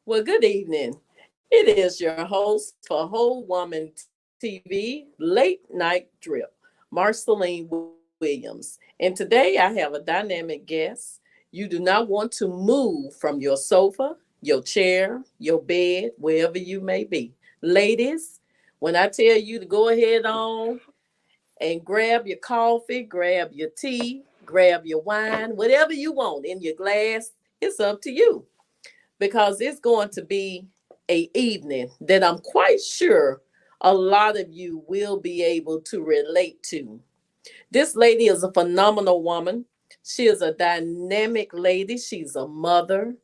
Well, good evening. It is your host for Whole Woman TV Late Night Drip, Marceline Williams. And today I have a dynamic guest. You do not want to move from your sofa, your chair, your bed, wherever you may be. Ladies, when I tell you to go ahead on and grab your coffee, grab your tea, grab your wine, whatever you want in your glass, it's up to you because it's going to be a evening that I'm quite sure a lot of you will be able to relate to. This lady is a phenomenal woman. She is a dynamic lady. She's a mother.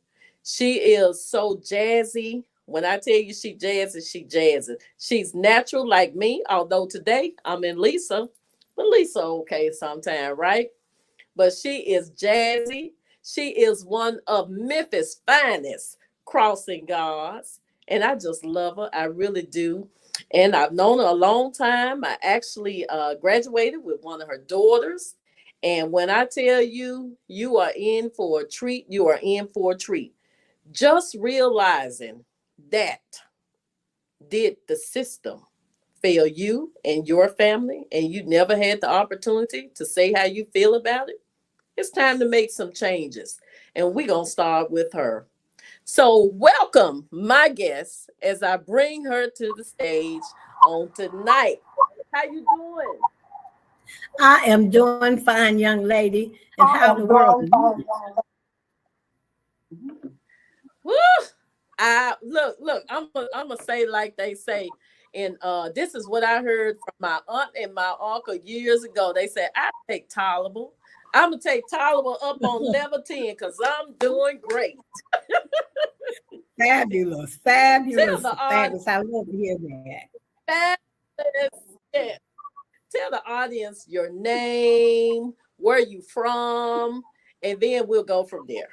She is so jazzy. When I tell you she jazzy, she jazzy. She's natural like me, although today I'm in Lisa. But Lisa okay sometime, right? But she is jazzy. She is one of Memphis' finest crossing guards. And I just love her. I really do. And I've known her a long time. I actually graduated with one of her daughters. And when I tell you, you are in for a treat, you are in for a treat. Just realizing that did the system fail you and your family, and you never had the opportunity to say how you feel about it? It's time to make some changes. And we're going to start with her. So, welcome my guest as I bring her to the stage on tonight. How you doing? I am doing fine, young lady. And how in the world are you? Woo! I look. I'm gonna say like they say, and this is what I heard from my aunt and my uncle years ago. They said I take tolerable. I'm gonna take tolerable up on level 10 because I'm doing great. Fabulous, Tell fabulous, the audience, fabulous. I love to hear that. fabulous. Yeah. Tell the audience your name, where you from, and then we'll go from there.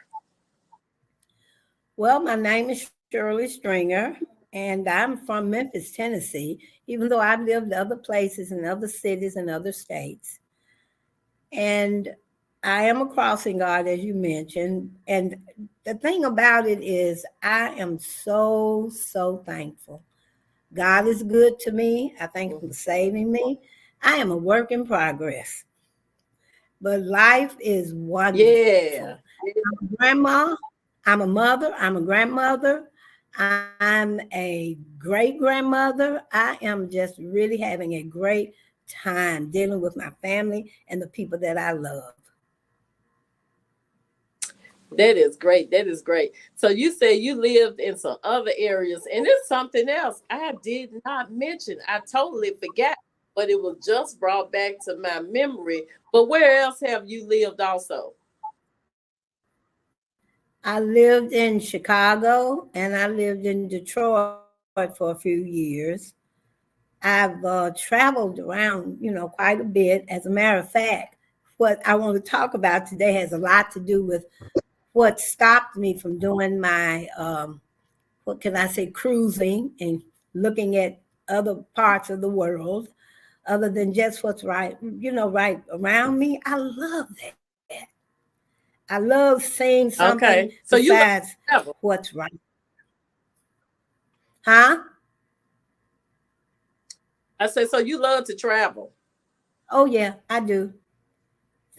Well, my name is Shirley Stringer, and I'm from Memphis, Tennessee, even though I've lived other places in other cities and other states. And I am a crossing guard, as you mentioned. And the thing about it is, I am so thankful. God is good to me. I thank Him for saving me. I am a work in progress, but life is wonderful. Yeah. I'm a grandma, I'm a mother, I'm a grandmother, I'm a great grandmother. I am just really having a great time dealing with my family and the people that I love. That is great. That is great. So you say you lived in some other areas, and it's something else I did not mention. I totally forgot, but it was just brought back to my memory. But where else have you lived also? I lived in Chicago and I lived in Detroit for a few years. I've traveled around, quite a bit. As a matter of fact, what I want to talk about today has a lot to do with what stopped me from doing my, what can I say, cruising and looking at other parts of the world other than just what's right, right around me. I love that. I love seeing something Okay. So you love besides to travel. what's right. Huh? I said, so you love to travel. Oh, yeah, I do.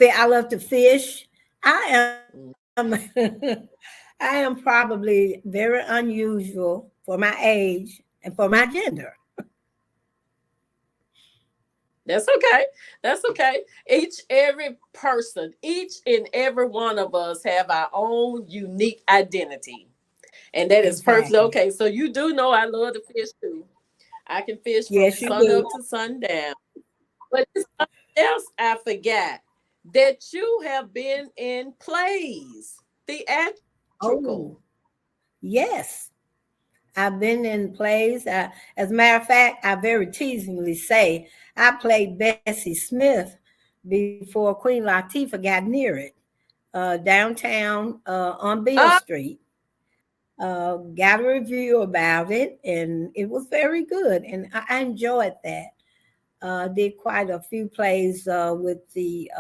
I love to fish. I am I am probably very unusual for my age and for my gender. That's okay. That's okay. Every person, each and every one of us have our own unique identity. And that is perfectly Exactly. okay. So you do know I love to fish too. I can fish from Yes, you sun do. up to sundown. But there's something else I forgot that you have been in plays, theatrical. Oh, yes. I've been in plays. As a matter of fact, I very teasingly say I played Bessie Smith before Queen Latifah got near it, downtown on Beale Ah, Street. Got a review about it, and it was very good, and I enjoyed that. Did quite a few plays with the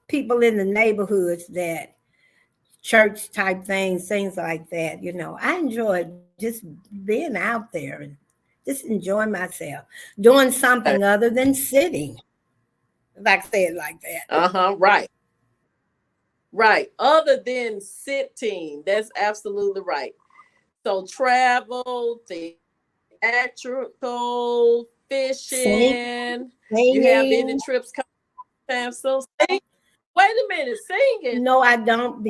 people in the neighborhoods that church type things like that. I enjoyed just being out there and just enjoying myself, doing something other than sitting, if I say it like that. Right. Right. Other than sitting. That's absolutely right. So travel, theatrical, Sing, fishing. You have any singing. trips coming soon? Sing. Wait a minute, singing. No, I don't.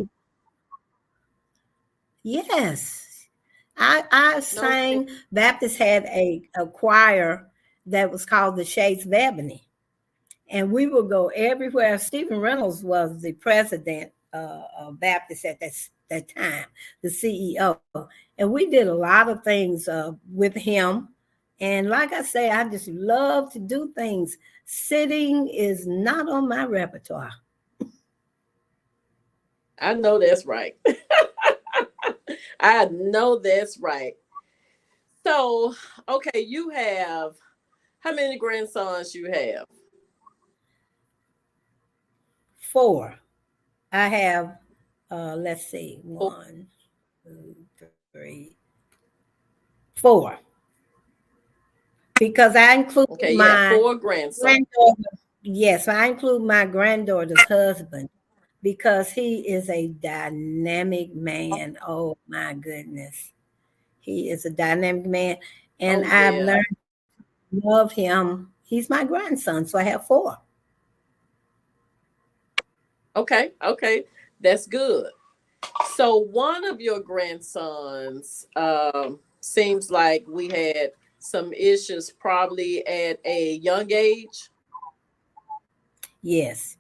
Yes. I No sing. sang. Baptist had a choir that was called the Shades of Ebony. And we would go everywhere. Stephen Reynolds was the president of Baptist at that time, the CEO. And we did a lot of things with him. And like I say, I just love to do things. Sitting is not on my repertoire. I know that's right. I know that's right. So, okay, you have how many grandsons you have? Four. I have, let's see, Four. one, two, three, four. Because I include Okay, you have my four grandsons. granddaughter. Yes, I include my granddaughter's husband because he is a dynamic man. Oh my goodness. He is a dynamic man. And Oh I've yeah. learned to love him. He's my grandson, so I have four. Okay, that's good. So one of your grandsons seems like we had some issues probably at a young age. Yes.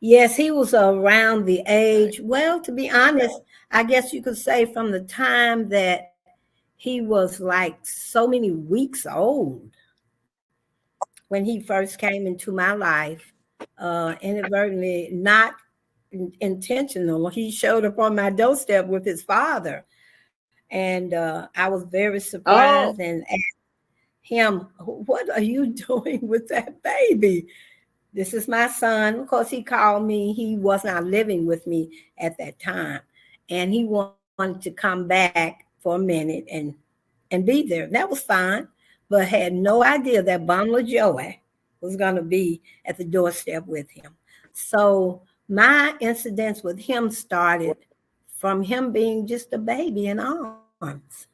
Yes, he was around the Okay. age. Well, to be honest, I guess you could say from the time that he was like so many weeks old when he first came into my life, inadvertently, not intentional. He showed up on my doorstep with his father. And I was very surprised Oh, and asked him, "What are you doing with that baby?" This is my son. Of course, he called me. He was not living with me at that time. And he wanted to come back for a minute and be there. That was fine, but had no idea that bundle of joy was going to be at the doorstep with him. So my incidents with him started from him being just a baby in arms.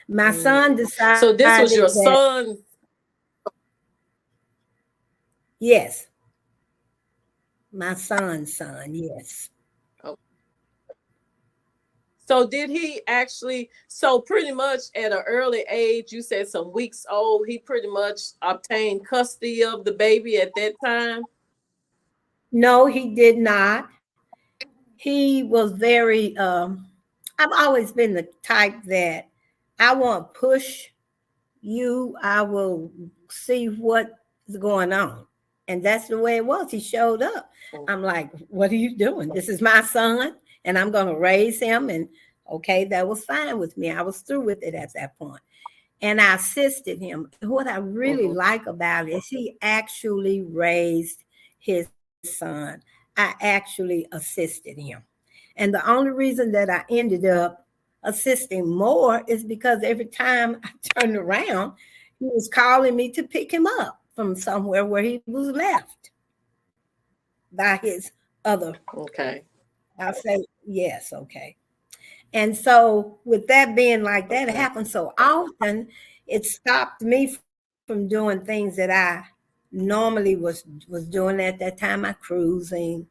My son mm. So decided this was that, your son. yes, my son's son, yes. Oh, so did he actually? So pretty much at an early age, you said some weeks old, he pretty much obtained custody of the baby at that time. No, he did not. He was very, I've always been the type that I won't push you, I will see what's going on. And that's the way it was. He showed up. I'm like, what are you doing? This is my son, and I'm going to raise him. And okay, that was fine with me. I was through with it at that point. And I assisted him. What I really Mm-hmm. like about it is he actually raised his son. I actually assisted him. And the only reason that I ended up assisting more is because every time I turned around, he was calling me to pick him up from somewhere where he was left by his other. Okay. I'll say, yes, okay. And so, with that being like that, it Okay. happens so often, it stopped me from doing things that I normally was doing at that time. I cruising,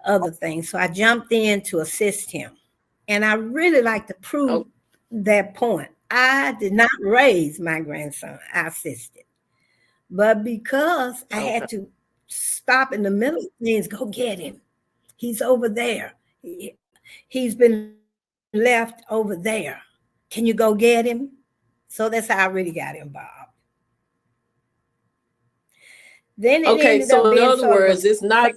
other things. So I jumped in to assist him. And I really like to prove Oh, that point. I did not raise my grandson, I assisted. But because I okay. had to stop in the middle of things, go get him. He's over there. He's been left over there. Can you go get him? So that's how I really got involved. Then it Okay. ended up So in being other sort of a words, it's not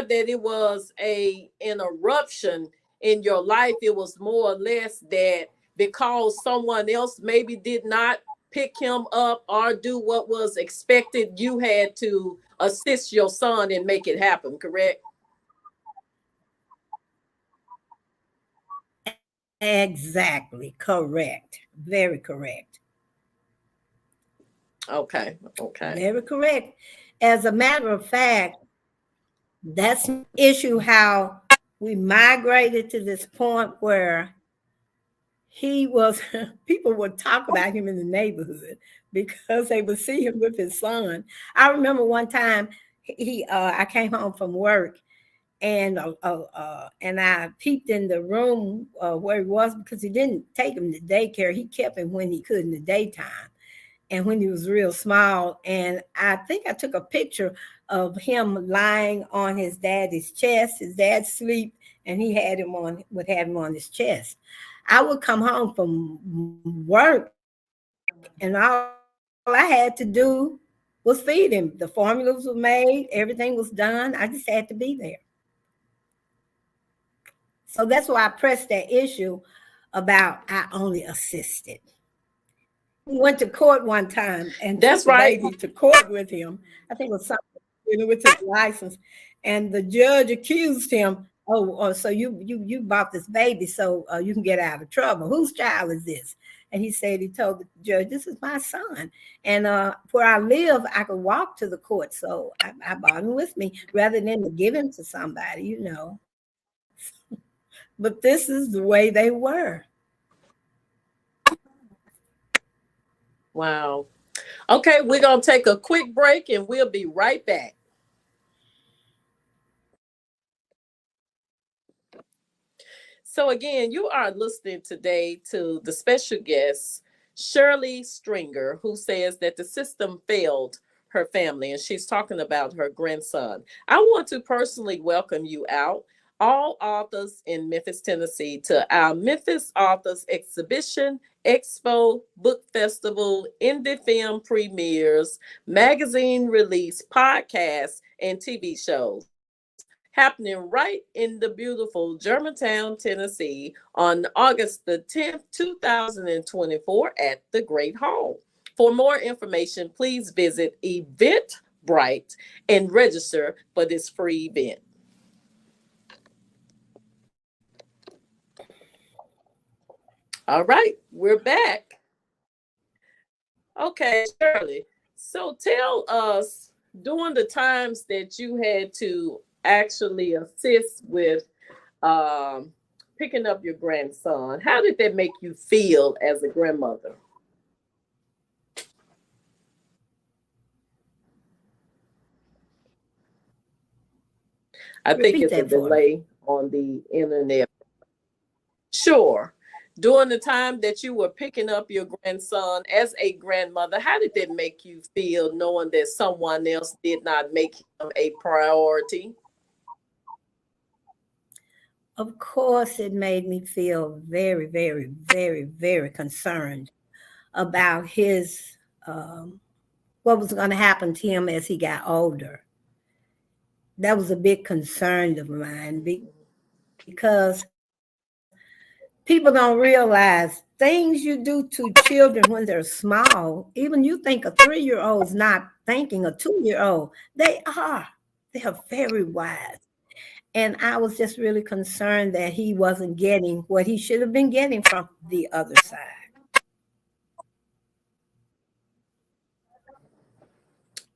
that it was a interruption in your life. It was more or less that because someone else maybe did not pick him up or do what was expected. You had to assist your son and make it happen, correct? Exactly. Correct. Very correct. Okay, okay. Very correct. As a matter of fact, that's an issue how we migrated to this point where he was people would talk about him in the neighborhood because they would see him with his son. I remember one time he I came home from work and I peeped in the room where he was because he didn't take him to daycare. He kept him when he could in the daytime and when he was real small. And I think I took a picture of him lying on his daddy's chest. His dad sleep, and he had him on would have him on his chest. I would come home from work, and all I had to do was feed him. The formulas were made, everything was done. I just had to be there. So that's why I pressed that issue about I only assisted. We went to court one time and took That's the right. baby to court with him. I think it was something with his license, and the judge accused him. Oh, so you bought this baby so you can get out of trouble. Whose child is this? And he said he told the judge, "This is my son." And where I live, I could walk to the court, so I brought him with me rather than to give him to somebody. But this is the way they were. Wow. Okay, we're going to take a quick break and we'll be right back. So, again, you are listening today to the special guest, Shirley Stringer, who says that the system failed her family, and she's talking about her grandson. I want to personally welcome you out, all authors in Memphis, Tennessee, to our Memphis Authors Exhibition, Expo, Book Festival, indie film premieres, magazine release, podcasts, and TV shows happening right in the beautiful Germantown, Tennessee on August the 10th, 2024 at the Great Hall. For more information, please visit Eventbrite and register for this free event. All right, we're back. Okay, Shirley. So tell us during the times that you had to actually assist with um, picking up your grandson, how did that make you feel as a grandmother? I think Repeat it's a that for me. delay on the internet. Sure. During the time that you were picking up your grandson as a grandmother, how did that make you feel knowing that someone else did not make him a priority? Of course, it made me feel very, very, very, very concerned about his what was going to happen to him as he got older. That was a big concern of mine because people don't realize things you do to children when they're small. Even you think a 3-year-old is not thinking a 2-year-old. They are. They are very wise. And I was just really concerned that he wasn't getting what he should have been getting from the other side.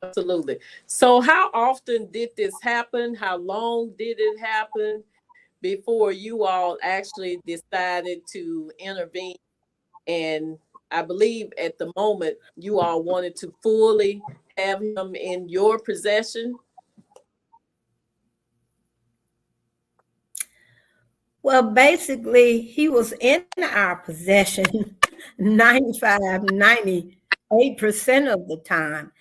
Absolutely. So, how often did this happen? How long did it happen before you all actually decided to intervene? And I believe at the moment you all wanted to fully have him in your possession. Well, basically, he was in our possession 95, 98% of the time.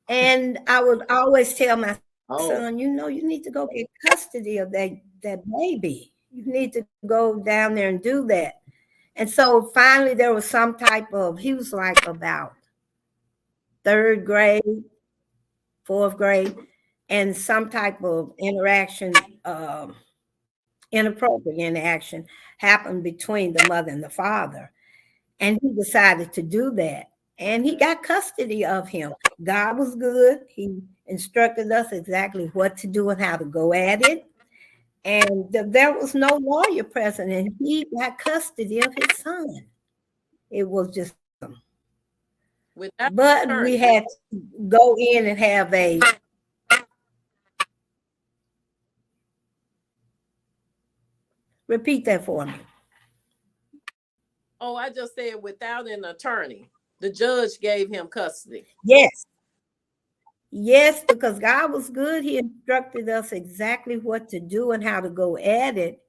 And I would always tell my son, Oh, you need to go get custody of that baby. You need to go down there and do that. And so finally there was some type of he was like about third grade, fourth grade, and some type of interaction, inappropriate interaction happened between the mother and the father. And he decided to do that. and he got custody of him. God was good. He instructed us exactly what to do and how to go at it. And there was no lawyer present, and he got custody of his son. It was just awesome. Without But we attorney. had to go in and have a repeat that for me. Oh, I just said without an attorney. The judge gave him custody. Yes. Yes, because God was good. He instructed us exactly what to do and how to go at it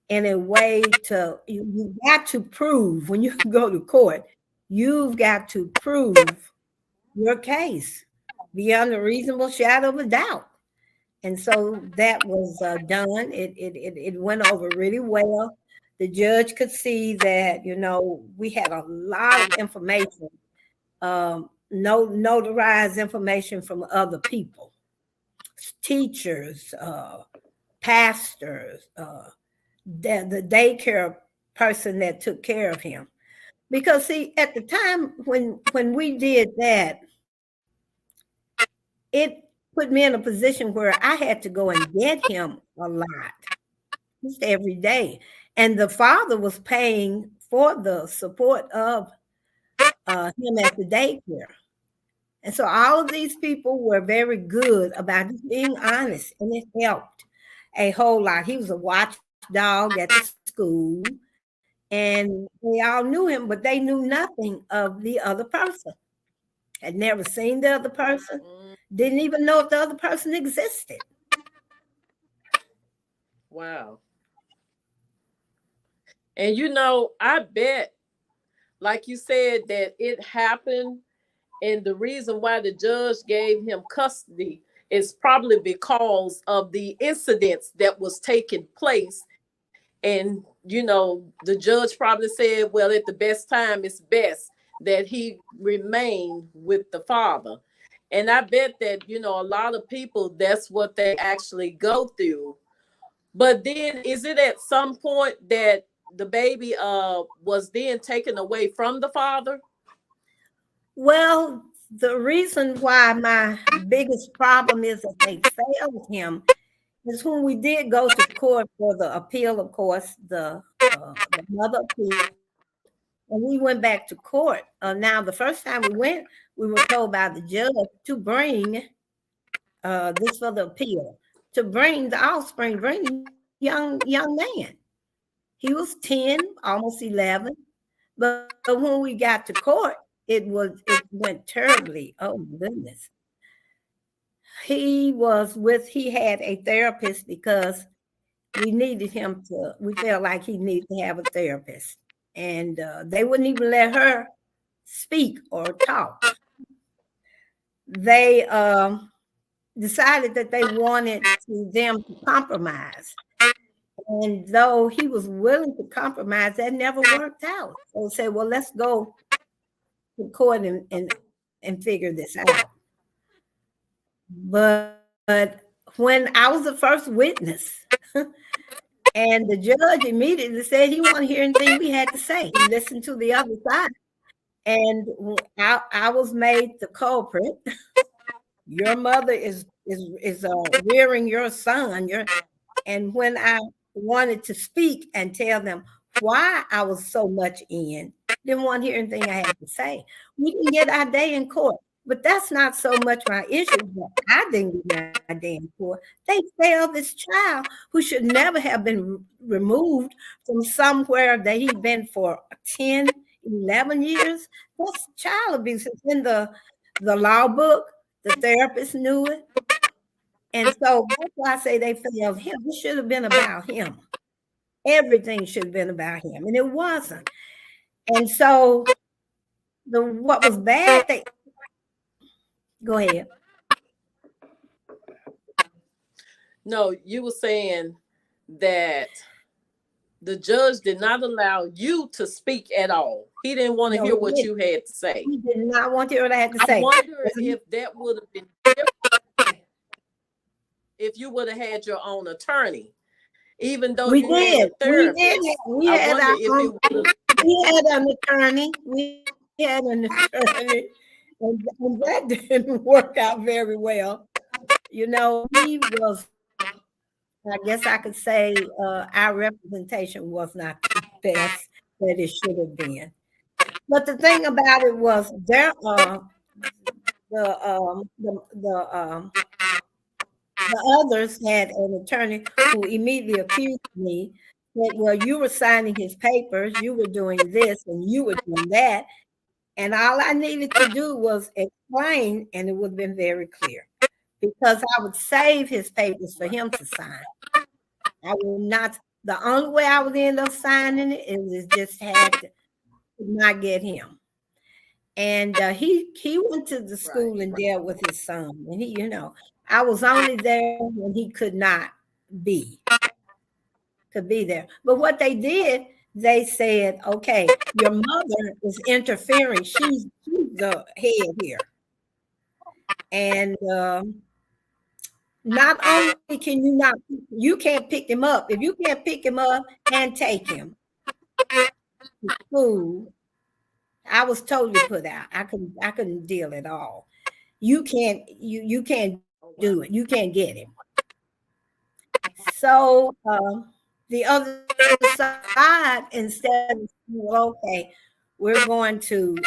in a way to, you got to prove when you go to court, you've got to prove your case beyond a reasonable shadow of a doubt. And so that was done. It went over really well. The judge could see that, we had a lot of information, notarized information from other people, teachers, pastors, the daycare person that took care of him. Because see, at the time when we did that, it put me in a position where I had to go and get him a lot, just every day. And the father was paying for the support of him at the daycare. And so all of these people were very good about just being honest, and it helped a whole lot. He was a watchdog at the school, and they all knew him, but they knew nothing of the other person. Had never seen the other person, didn't even know if the other person existed. Wow. And I bet, like you said, that it happened. And the reason why the judge gave him custody is probably because of the incidents that was taking place. And, the judge probably said, well, at the best time, it's best that he remain with the father. And I bet that, a lot of people, that's what they actually go through. But then is it at some point that the baby was then taken away from the father? Well, the reason why my biggest problem is that they failed him is when we did go to court for the appeal, of course, the mother appealed, and we went back to court. Now, the first time we went, we were told by the judge to bring this for the appeal, to bring the offspring, bring the young man. He was 10, almost 11. But when we got to court, it went terribly. Oh my goodness. He had a therapist because we felt like he needed to have a therapist. And they wouldn't even let her speak or talk. They decided that they wanted them to compromise. And though he was willing to compromise, that never worked out. So said, well, let's go to court and figure this out. But when I was the first witness, and the judge immediately said he wanted to hear anything we had to say. He listened to the other side. And I was made the culprit. Your mother is rearing your son. And when I wanted to speak and tell them why I was so much in, didn't want to hear anything I had to say. We didn't get our day in court. But that's not so much my issue. But I didn't get my day in court. They failed this child who should never have been removed from somewhere that he'd been for 10, 11 years. That's child abuse. It's in the law book. The therapist knew it. And so that's why I say they failed him. It should have been about him. Everything should have been about him. And it wasn't. And so what was bad, go ahead. No, you were saying that the judge did not allow you to speak at all. He didn't want to hear what you had to say. He did not want to hear what I had to say. I wonder if that would have been different if you would have had your own attorney, even though we you did. had a therapist. We had an attorney. had an attorney, and that didn't work out very well. He was, I guess I could say, our representation was not the best that it should have been. But the thing about it was, the others had an attorney who immediately accused me that, well, you were signing his papers, you were doing this, and you were doing that. And all I needed to do was explain, and it would have been very clear because I would save his papers for him to sign. I would not, the only way I would end up signing it is just had to not get him. And he went to the school and dealt with his son. And I was only there when he be could be there. But what they did, they said, okay, your mother is interfering. She's the head here. And not only can you can't pick him up. If you can't pick him up and take him to school, I was totally put out. I couldn't deal at all. You can't do it. You can't get him. So the other side, instead of okay, we're going to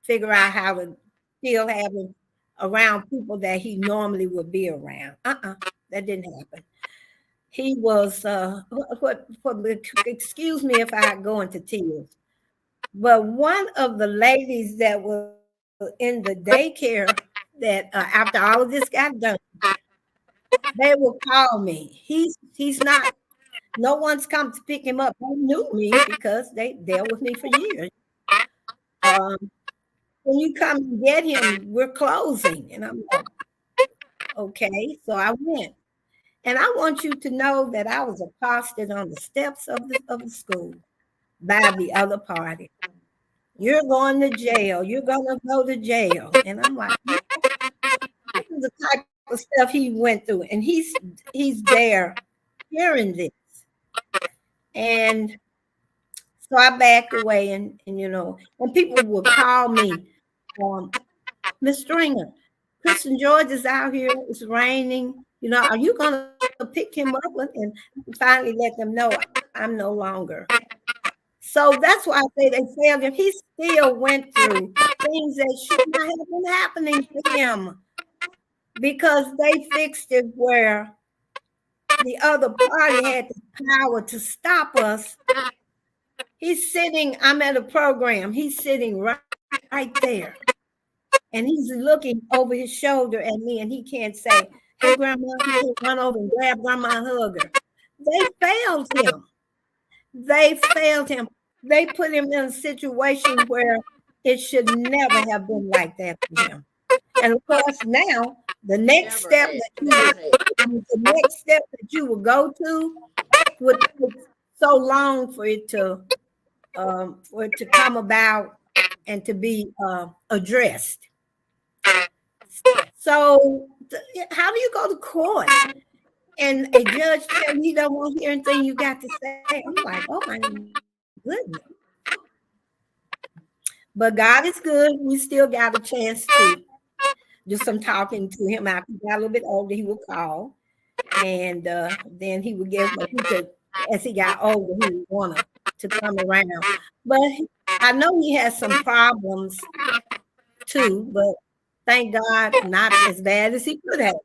figure out how to still have him around people that he normally would be around. That didn't happen. He was excuse me if I go into tears, but one of the ladies that was in the daycare that after all of this got done, they would call me. He's not. No one's come to pick him up. They knew me because they dealt with me for years. When you come and get him, we're closing, and I'm like, okay. So I went, and I want you to know that I was accosted on the steps of the school by the other party. You're going to jail. You're going to go to jail. And I'm like, this is the type of stuff he went through. And he's there hearing this. And so I backed away and when people would call me, Miss Stringer, Kristen George is out here. It's raining. Are you going to pick him up? And finally let them know I'm no longer. So that's why I say they failed him. He still went through things that should not have been happening to him because they fixed it where the other party had the power to stop us. I'm at a program. He's sitting right there. And he's looking over his shoulder at me, and he can't say, hey, Grandma, he can't run over and grab Grandma and hug her. They failed him. They put him in a situation where it should never have been like that for him. And of course, now the next step that you will go to would take so long for it to come about and to be addressed. So how do you go to court and a judge tells you he don't want to hear anything you got to say? I'm like, oh my goodness. But God is good. We still got a chance to do some talking to him after he got a little bit older. He would call, and then he would as he got older, he would want to come around. But I know he has some problems too, but thank God, not as bad as he could have.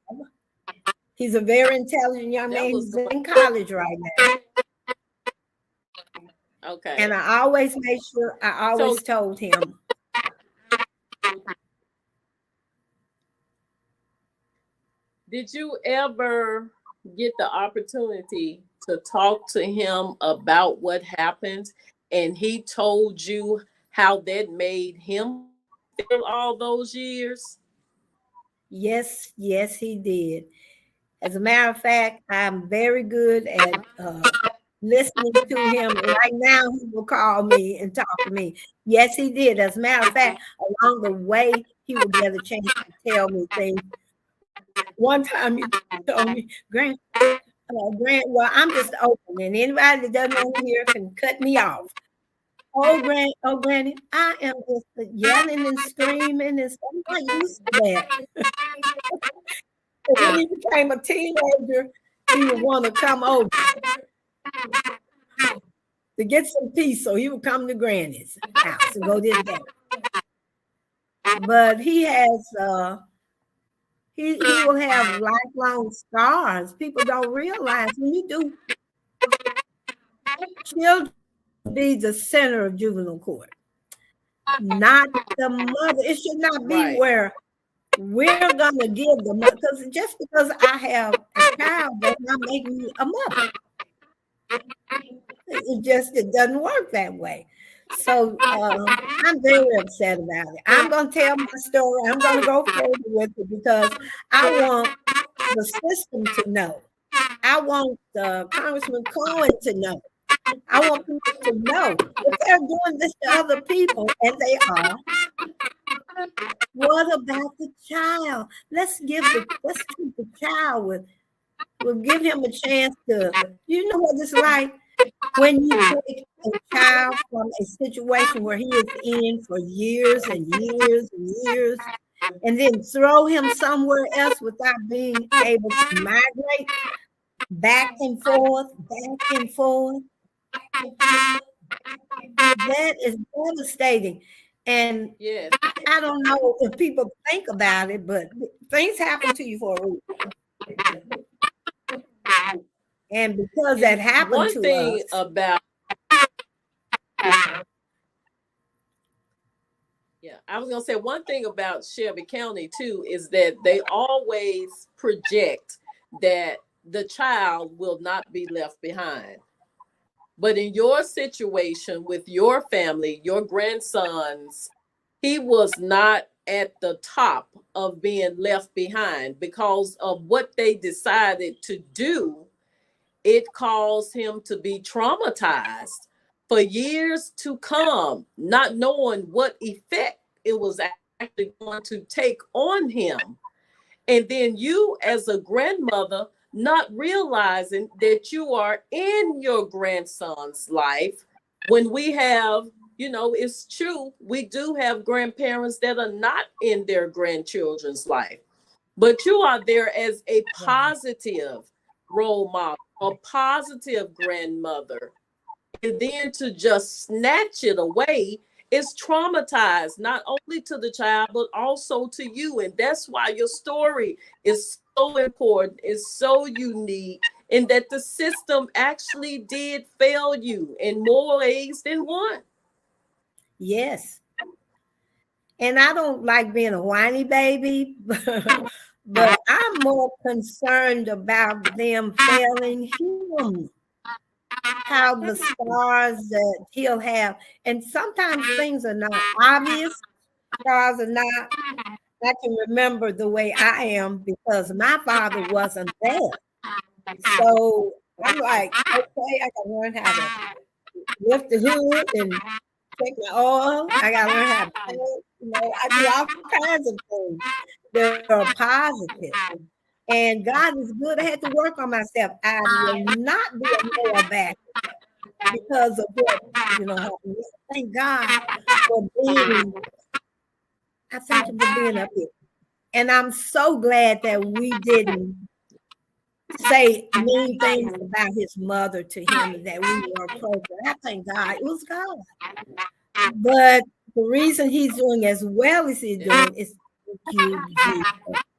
He's a very intelligent young man. He's in college right now. Okay. And I always made sure, I always told him. Did you ever get the opportunity to talk to him about what happened and he told you how that made him feel all those years? Yes, he did. As a matter of fact, I'm very good at listening to him. Right now, he will call me and talk to me. Yes, he did. As a matter of fact, along the way, he will get a chance to tell me things. One time, he told me, Grant, well, I'm just open, and anybody that doesn't want to hear can cut me off. Oh, Granny, I am just yelling and screaming and stuff. I'm not used to that. And when he became a teenager, he would want to come over to get some peace. So he would come to Granny's house and go this day. But he has he will have lifelong scars. People don't realize when you do, children should be the center of juvenile court, not the mother. It should not be Right. where we're gonna give the mother, because just because I have a child does not make me a mother. It doesn't work that way. So I'm very upset about it. I'm gonna tell my story. I'm gonna go further with it because I want the system to know. I want Congressman Cohen to know. I want people to know if they're doing this to other people, and they are. What about the child? Let's treat the child with. We'll give him a chance to. You know what it's like when you take a child from a situation where he is in for years and years and years, and then throw him somewhere else without being able to migrate back and forth, back and forth. That is devastating. And Yes. I don't know if people think about it, but things happen to you for a reason. And because that happened One to thing us, about Yeah, I was gonna say one thing about Shelby County too is that they always project that the child will not be left behind. But in your situation with your family, your grandsons, he was not at the top of being left behind because of what they decided to do. It caused him to be traumatized for years to come, not knowing what effect it was actually going to take on him. And then you, as a grandmother, not realizing that you are in your grandson's life when we have, it's true, we do have grandparents that are not in their grandchildren's life, but you are there as a positive role model, a positive grandmother. And then to just snatch it away is traumatized, not only to the child, but also to you. And that's why your story is so important, is so unique, and that the system actually did fail you in more ways than one. yes. And I don't like being a whiny baby, but I'm more concerned about them failing him, how the scars that he'll have. And sometimes things are not obvious. Scars are not. I can remember the way I am because my father wasn't there. So I'm like, okay, I can learn how to lift the hood and take my oil. I got to learn how to paint. I do all kinds of things that are positive. And God is good. I had to work on myself. I will not be a Noah back because of what happened. Thank God for being. I thank Him for being up here, and I'm so glad that we didn't say mean things about his mother to him and that we were appropriate. I thank God it was God. But the reason he's doing as well as he's doing is thank you, Jesus.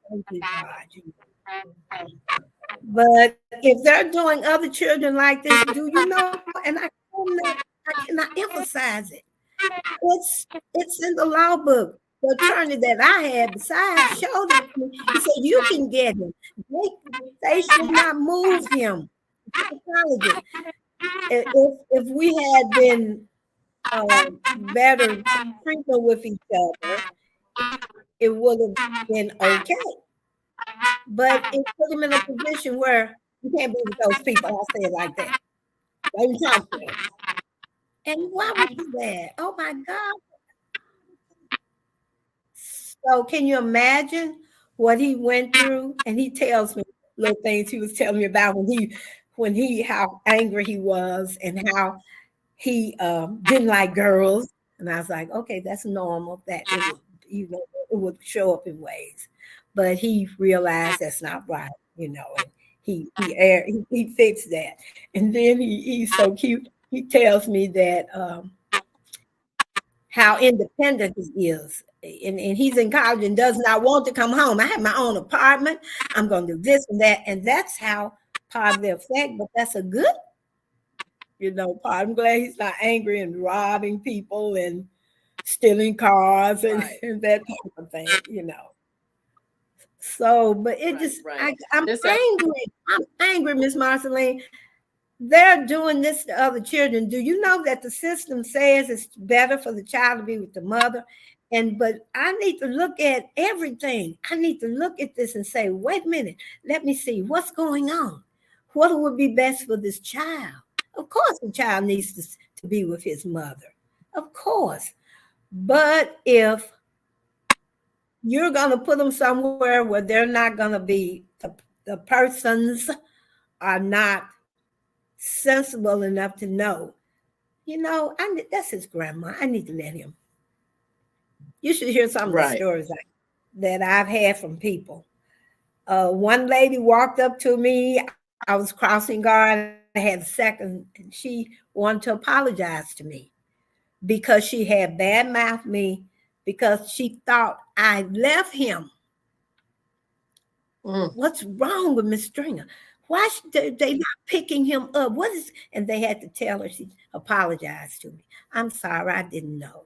Thank you, God. But if they're doing other children like this, do you know? And I cannot emphasize it. It's in the law book. The attorney that I had besides showed it to me. He said, you can get him. They should not move him. If we had been better treatment with each other, it would have been okay. But it put him in a position where you can't be with those people. I'll say it like that. Let me talk to them. And why would you do that? Oh my God. So can you imagine what he went through? And he tells me little things he was telling me about when he how angry he was and how he didn't like girls. And I was like, okay, that's normal that it would, it would show up in ways. But he realized that's not right, and he fixed that. And then he's so cute. He tells me that how independent he is. And he's in college and does not want to come home. I have my own apartment. I'm going to do this and that. And that's how positive effect, but that's a good, part. I'm glad he's not angry and robbing people and stealing cars and, Right. and that type of thing. So, but it Right. just, Right. I'm That's angry. I'm angry, Miss Marceline. They're doing this to other children. Do you know that the system says it's better for the child to be with the mother? But I need to look at everything. I need to look at this and say, wait a minute, let me see what's going on. What would be best for this child? Of course, the child needs to be with his mother. Of course. But if you're going to put them somewhere where they're not going to be, the persons are not sensible enough to know, that's his grandma. I need to let him. You should hear some of the right. stories that I've had from people. One lady walked up to me. I was crossing guard. I had a second, and she wanted to apologize to me because she had bad mouthed me because she thought I left him. Mm. What's wrong with Miss Stringer? Why should they not picking him up? What is? And they had to tell her she apologized to me. I'm sorry, I didn't know.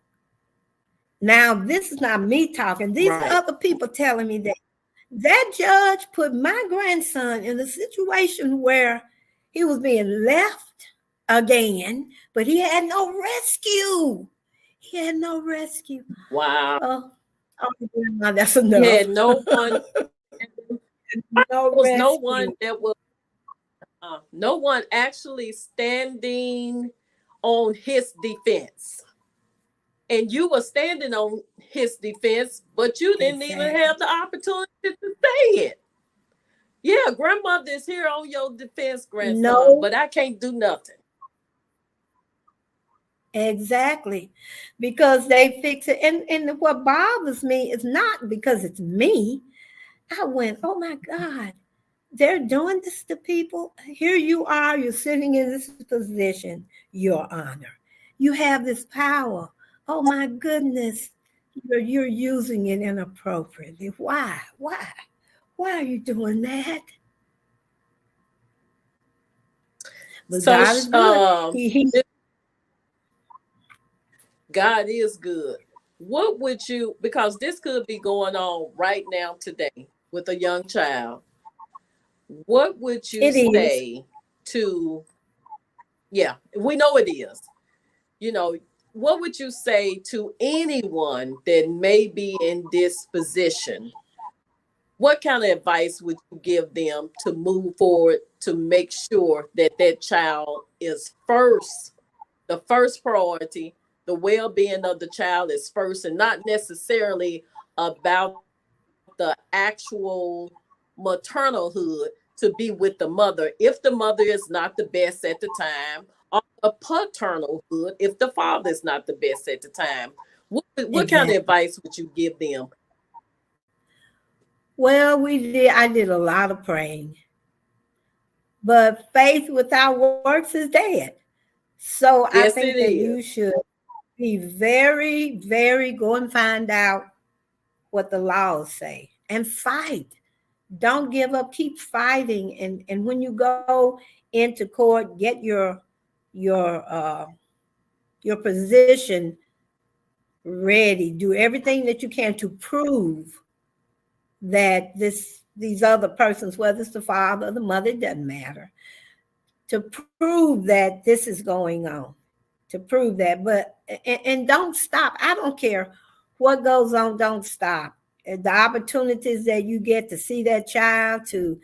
Now this is not me talking. These are Right. other people telling me that judge put my grandson in a situation where he was being left again, but he had no rescue. He had no rescue. Wow. Oh, oh, that's He enough. had no one. No There was no one rescue. that was no one actually standing on his defense. And you were standing on his defense, but you didn't even Exactly. have the opportunity to say it. Yeah, grandmother is here on your defense, grandson, No, but I can't do nothing. exactly. Because they fix it. And what bothers me is not because it's me. I went, oh my God, they're doing this to people. Here you are, you're sitting in this position, Your Honor. You have this power. Oh my goodness, you're using it inappropriately. Why? Why? Why are you doing that? But So, God is good. He God is good. What would you, because this could be going on right now today with a young child, what would you it is. say to, yeah, we know it is, you know, what would you say to anyone that may be in this position? What kind of advice would you give them to move forward to make sure that that child is first, the first priority, the well-being of the child is first, and not necessarily about the actual maternal hood to be with the mother if the mother is not the best at the time, or the paternal hood if the father is not the best at the time? What kind of Exactly. advice would you give them? Well, I did a lot of praying, but faith without works is dead. So I Yes, think it that you is. should be very, very go and find out what the laws say and fight. Don't give up. Keep fighting. And when you go into court, get your your position ready. Do everything that you can to prove that these other persons, whether it's the father or the mother, it doesn't matter, to prove that this is going on, to prove that. But and don't stop. I don't care what goes on. Don't stop. The opportunities that you get to see that child, to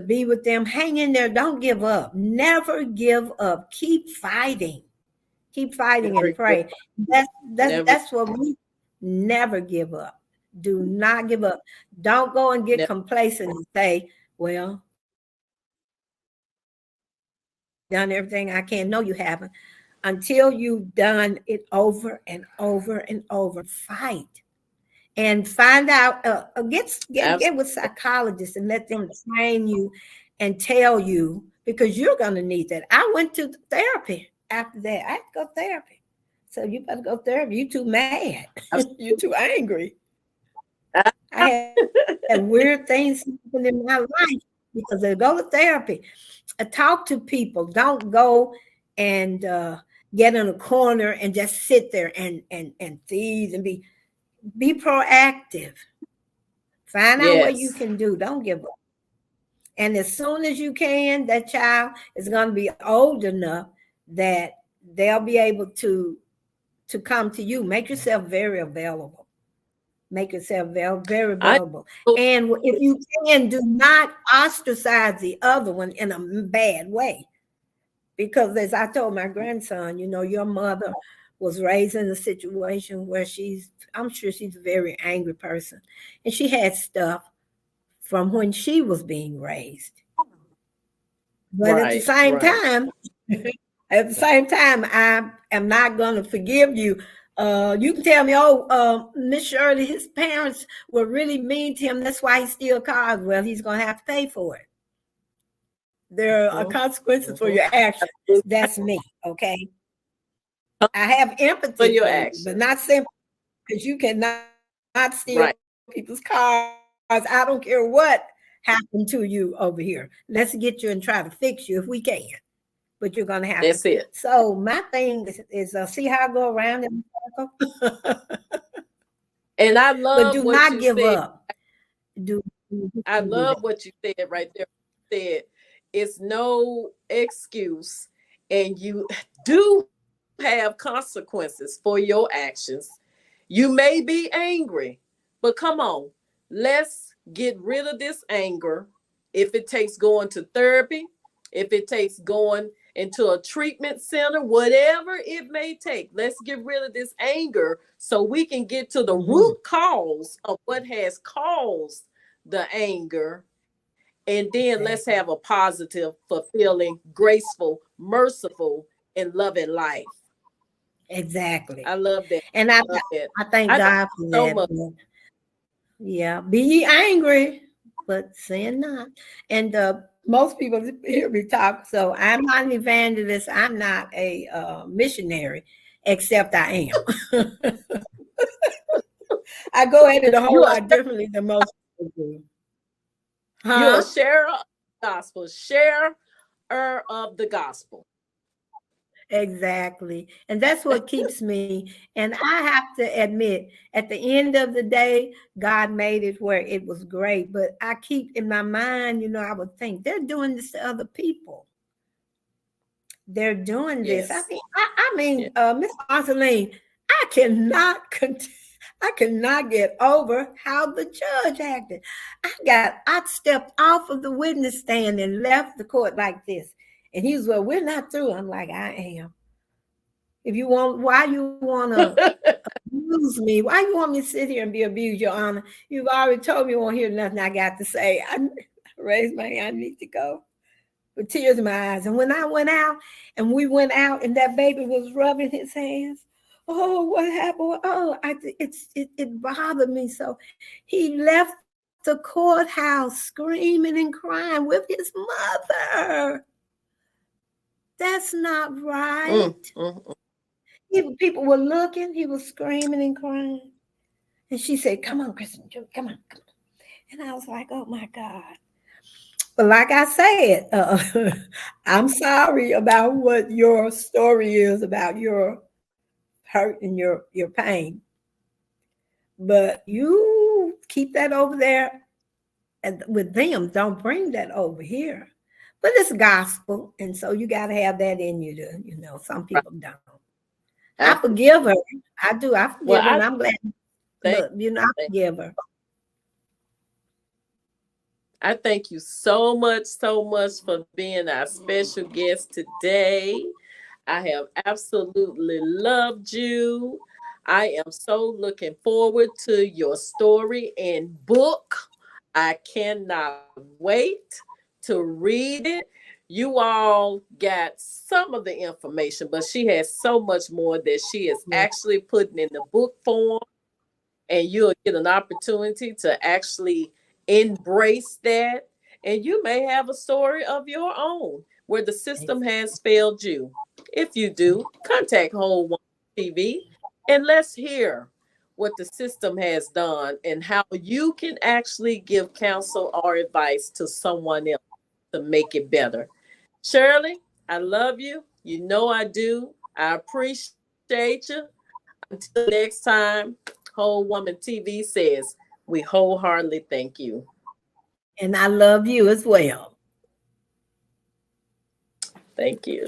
be with them, hang in there. Don't give up. Never give up. Keep fighting. Keep fighting Never and give pray. up. That's that's Never, that's what we never give up. Do not give up. Don't go and get never. complacent and say, well, I've done everything I can. No, you haven't. until you've done it over and over and over. Fight and find out. Get with Absolutely. psychologists and let them train you and tell you, because you're going to need that. I went to therapy after that. I had to go to therapy. So you better go to therapy. You too mad. You too angry. I had weird things happen in my life because I go to therapy. Talk to people. Don't go and get in a corner and just sit there and tease and be proactive. Find out what you Yes. can do. Don't give up. And as soon as you can, that child is going to be old enough that they'll be able to come to you. Make yourself very available. Make yourself very, very I available. And if you can, do not ostracize the other one in a bad way. Because as I told my grandson, your mother was raised in a situation where I'm sure she's a very angry person. And she had stuff from when she was being raised. But at the right, same right. time, I am not going to forgive you. You can tell me, oh, Miss Shirley, his parents were really mean to him. That's why he steals cars. Well, he's going to have to pay for it. There are Mm-hmm. consequences for Mm-hmm. your actions. That's me, okay? I have For empathy your for you, but actions. not simply because you cannot steal people's Right. cars. I don't care what happened to you over here. Let's get you and try to fix you if we can. But you're going to have to. That's it. So my thing is see how I go around in a circle? And I But love do what not you give said. up. Do, I do love that. what you said right there. You said it's no excuse, and you do have consequences for your actions. You may be angry, but come on, let's get rid of this anger. If it takes going to therapy, if it takes going into a treatment center, whatever it may take, let's get rid of this anger so we can get to the Mhm. root cause of what has caused the anger. And then let's have a Exactly. positive, fulfilling, graceful, merciful, and loving life. I Exactly. love that. And I love that. I thank I thank God for you so that. much. But yeah, be ye angry, but sin not. And most people hear me talk, so I'm not an evangelist. I'm not a missionary, except I am. I go at it a whole You are lot differently than most people do. you're a Huh? sharer of the gospel, sharer of the gospel. Exactly. And that's what keeps me. And I have to admit, at the end of the day, God made it where it was great. But I keep in my mind, I would think they're doing this to other people. They're doing this. I Yes. mean, I Yeah. mean, Miss Marceline, I cannot I cannot get over how the judge acted. I stepped off of the witness stand and left the court like this. And he was, well, we're not through. I'm like, I am. If you want, why you want to abuse me? Why you want me to sit here and be abused, Your Honor? You've already told me you won't hear nothing I got to say. I raised my hand. I need to go with tears in my eyes. And when I went out, and we went out, and that baby was rubbing his hands. Oh, what happened? Oh, it bothered me so. He left the courthouse screaming and crying with his mother. That's not right. Mm, mm, mm. People were looking. He was screaming and crying. And she said, come on, Kristen, come on, come on. And I was like, oh my God. But like I said, I'm sorry about what your story is about your hurt and your pain. But you keep that over there and with them. Don't bring that over here. But it's gospel. And so you got to have that in you to, some Right. people don't. I I, forgive her. I do. I well, forgive her. And I'm glad. thank, Look, I thank forgive her. I thank you so much for being our special guest today. I have absolutely loved you. I am so looking forward to your story and book. I cannot wait to read it. You all got some of the information, but she has so much more that she is Yeah. actually putting in the book form, and you'll get an opportunity to actually embrace that. And you may have a story of your own where the system has failed you. If you do, contact Whole One TV and let's hear what the system has done and how you can actually give counsel or advice to someone else to make it better. Shirley, I love you. You know I do. I appreciate you. Until next time, Whole Woman TV says we wholeheartedly thank you. And I love you as well. Thank you.